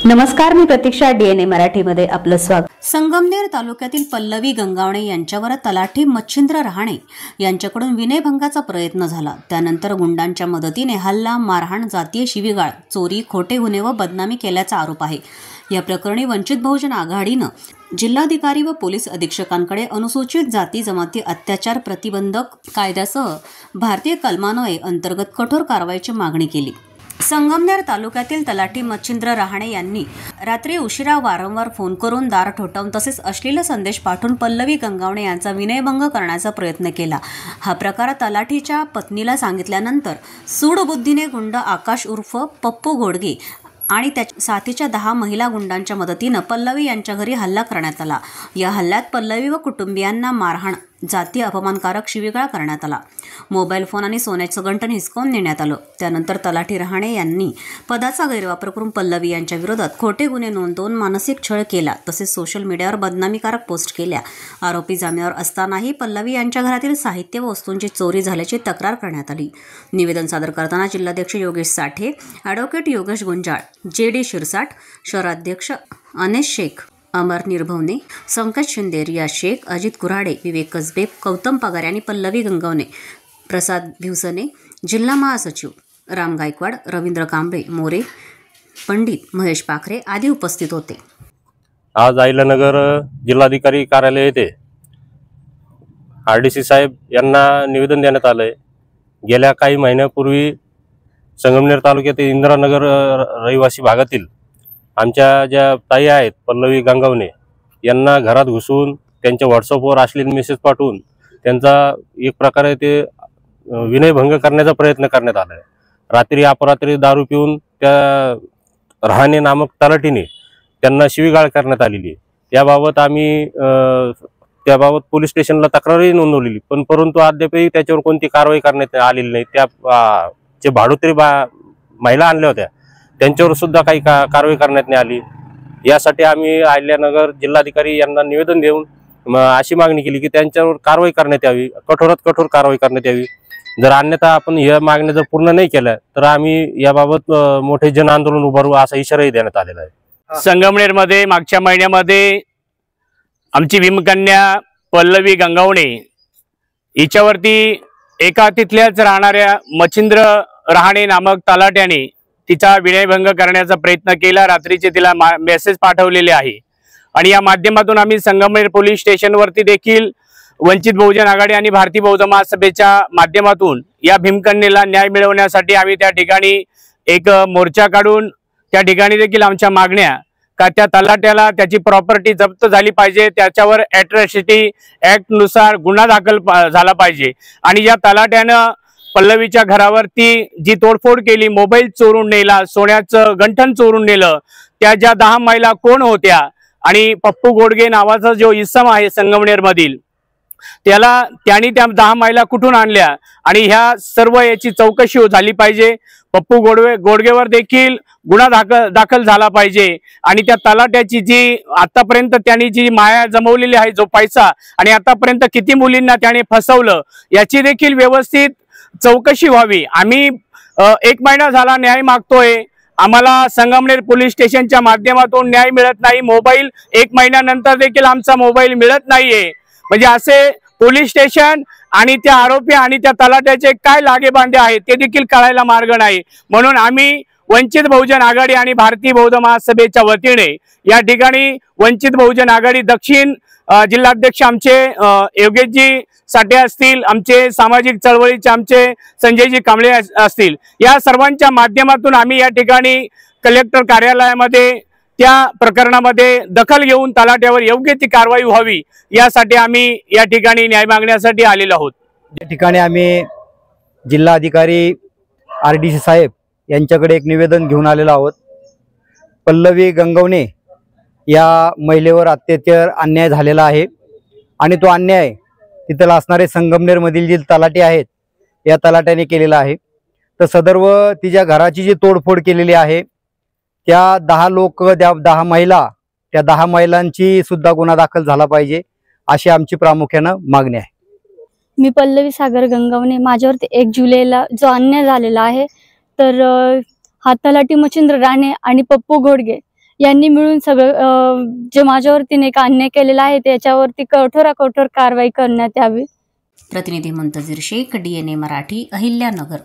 नमस्कार, मी प्रतीक्षा. DNA मराठीमध्ये आपलं स्वागत. संगमनेर तालुक्यातील पल्लवी गंगावणे यांच्यावर तलाठी मच्छिंद्र रहाणे यांच्याकडून विनयभंगाचा प्रयत्न झाला. त्यानंतर गुंडांच्या मदतीने हल्ला, मारहाण, जातीय शिवीगाळ, चोरी, खोटे गुन्हे व बदनामी केल्याचा आरोप आहे. या प्रकरणी वंचित बहुजन आघाडीनं जिल्हाधिकारी व पोलीस अधीक्षकांकडे अनुसूचित जाती जमाती अत्याचार प्रतिबंधक कायद्यासह भारतीय कलमान्वये अंतर्गत कठोर कारवाईची मागणी केली. संगमनेर तालुक्यातील तलाठी मच्छिंद्र रहाणे यांनी रात्री उशिरा वारंवार फोन करून दार ठोठावून तसेच अश्लील संदेश पाठवून पल्लवी गंगावणे यांचा विनयभंग करण्याचा प्रयत्न केला. हा प्रकार तलाठीच्या पत्नीला सांगितल्यानंतर सूडबुद्धीने गुंड आकाश उर्फ पप्पू घोडगे आणि त्याच्या साथीच्या 10 महिला गुंडांच्या मदतीनं पल्लवी यांच्या घरी हल्ला करण्यात आला. या हल्ल्यात पल्लवी व कुटुंबियांना मारहाण, जातीय अपमानकारक शिवीगाळ करण्यात आला. मोबाईल फोन आणि सोन्याचं गंठण हिसकावून नेण्यात आलं. त्यानंतर तलाठी रहाणे यांनी पदाचा गैरवापर करून पल्लवी यांच्या विरोधात खोटे गुन्हे नोंदवून मानसिक छळ केला तसेच सोशल मीडियावर बदनामीकारक पोस्ट केल्या. आरोपी जामिनावर असतानाही पल्लवी यांच्या घरातील साहित्य व वस्तूंची चोरी झाल्याची तक्रार करण्यात आली. निवेदन सादर करताना जिल्हाध्यक्ष योगेश साठे, ॲडव्होकेट योगेश गुंजाळ, JD शिरसाट, शहराध्यक्ष अनेश शेख, अमर निर्भवने, संकेत शिंदे, रिया शेख, अजित कुऱ्हाडे, विवेक कसबे, गौतम पगार आणि पल्लवी गंगावणे, प्रसाद भिवसने, जिल्हा महासचिव राम गायकवाड, रवींद्र कांबळे मोरे, पंडित महेश पाखरे आदी उपस्थित होते. आज अहिल्यानगर जिल्हाधिकारी कार्यालय येथे RDC साहेब यांना निवेदन देण्यात आलंय. गेल्या काही महिन्यापूर्वी संगमनेर तालुक्यातील इंदिरानगर रहिवासी भागातील आमच्या ज्या ताई आहेत पल्लवी गंगावणे यांना घरात घुसून त्यांच्या व्हॉट्सअपवर अश्लील मेसेज पाठवून त्यांचा एक प्रकारे ते विनयभंग करण्याचा प्रयत्न करण्यात आला आहे. रात्री अपरात्री दारू पिऊन त्या रहाणे नामक तलाठीने त्यांना शिवीगाळ करण्यात आलेली आहे. त्याबाबत पोलीस स्टेशनला तक्रारही नोंदवलेली, परंतु अद्यापही त्याच्यावर कोणती कारवाई करण्यात आलेली नाही. त्या जे भाडोत्री महिला आणल्या होत्या त्यांच्यावर सुद्धा काही कारवाई करण्यात नाही आली. यासाठी आम्ही अहिल्यानगर जिल्हाधिकारी यांना निवेदन देऊन अशी मागणी केली की त्यांच्यावर कारवाई करण्यात यावी, कठोरात कठोर कारवाई करण्यात यावी. जर अन्यथा आपण या मागण्या जर पूर्ण नाही केल्या तर आम्ही याबाबत मोठे जन आंदोलन उभारू असा इशाराही देण्यात आलेला आहे. संगमनेरमध्ये मागच्या महिन्यामध्ये आमची भीमकन्या पल्लवी गंगावणे हिच्यावरती एका तिथल्याच राहणाऱ्या मच्छिंद्र रहाणे नामक तलाट्याने तिचा विनयभंग करण्याचा प्रयत्न केला. रात्रीचे तिला मेसेज पाठवलेले आहे आणि या माध्यमातून आम्ही संगमनेर पोलीस स्टेशनवरती देखील वंचित बहुजन आघाडी आणि भारतीय बहुजन महासभेच्या माध्यमातून या भीमकन्येला न्याय मिळवण्यासाठी आम्ही त्या ठिकाणी एक मोर्चा काढून त्या ठिकाणी देखील आमच्या मागण्या का त्या तलाट्याला त्याची प्रॉपर्टी जप्त झाली पाहिजे, त्याच्यावर ॲट्रॉसिटी ॲक्ट नुसार गुन्हा दाखल झाला पाहिजे आणि या तलाट्यानं पल्लवीच्या घरावरती जी तोडफोड केली, मोबाईल चोरून नेला, सोन्याचं गंठण चोरून नेलं, त्या ज्या 10 महिला कोण होत्या आणि पप्पू घोडगे नावाचा जो इसम आहे संगमनेर मधील त्यांनी त्या 10 महिला कुठून आणल्या आणि ह्या सर्व याची चौकशी झाली पाहिजे. पप्पू घोडगेवर देखील गुन्हा दाखल झाला पाहिजे आणि त्या तलाट्याची जी आतापर्यंत त्यांनी जी माया जमवलेली आहे, जो पैसा आणि आतापर्यंत किती मुलींना त्याने फसवलं याची देखील व्यवस्थित चौकशी व्हावी. आम्ही 1 महिना झाला न्याय मागतोय. आम्हाला संगमनेर पोलीस स्टेशनच्या माध्यमातून न्याय मिळत नाही. मोबाईल 1 महिन्यानंतर देखील आमचा मोबाईल मिळत नाहीये. म्हणजे असे पोलीस स्टेशन आणि त्या आरोपी आणि त्या तलाट्याचे काय लागेबांधे आहेत ते देखील कळायला मार्ग नाही. म्हणून आम्ही वंचित बहुजन आघाडी आणि भारतीय बहुजन महासभेच्या वतीने या ठिकाणी वंचित बहुजन आघाडी दक्षिण जिल्हाध्यक्ष आमचे योगेशजी साठे असतील, आमचे सामाजिक चळवळीचे आमचे संजयजी कांबळे असतील, या सर्वांच्या माध्यमातून आम्ही या ठिकाणी कलेक्टर कार्यालयामध्ये त्या प्रकरणामध्ये दखल घेऊन तलाट्यावर योग्य ती कारवाई व्हावी यासाठी आम्ही या ठिकाणी न्याय मागण्यासाठी आलेलो आहोत. या ठिकाणी आम्ही जिल्हाधिकारी RDC साहेब यांच्याकडे एक निवेदन घेऊन आलेलो आहोत. पल्लवी गंगावणे या महिलेवर अत्याचार अन्याय झालेला आहे आणि तो अन्याय तिथं असणारे संगमनेरमधील जे तलाठी आहेत या तलाट्याने केलेला आहे. तर सदर्व तिच्या घराची जी तोडफोड केलेली आहे त्या 10 महिला, त्या 10 महिलांची सुद्धा गुन्हा दाखल झाला पाहिजे अशी आमची प्रामुख्याने मागणी आहे. मी पल्लवी सागर गंगावणे, माझ्यावरती 1 जुलैला जो अन्याय झालेला आहे तर हा तलाठी मच्छिंद्र राणे आणि पप्पू घोडगे यांनी मिळून सगळं जे माझ्यावरती नाही का अन्याय केलेला आहे त्याच्यावरती कठोर कारवाई करण्यात यावी. प्रतिनिधी मुंतजीर शेख, DNA मराठी, अहिल्यानगर.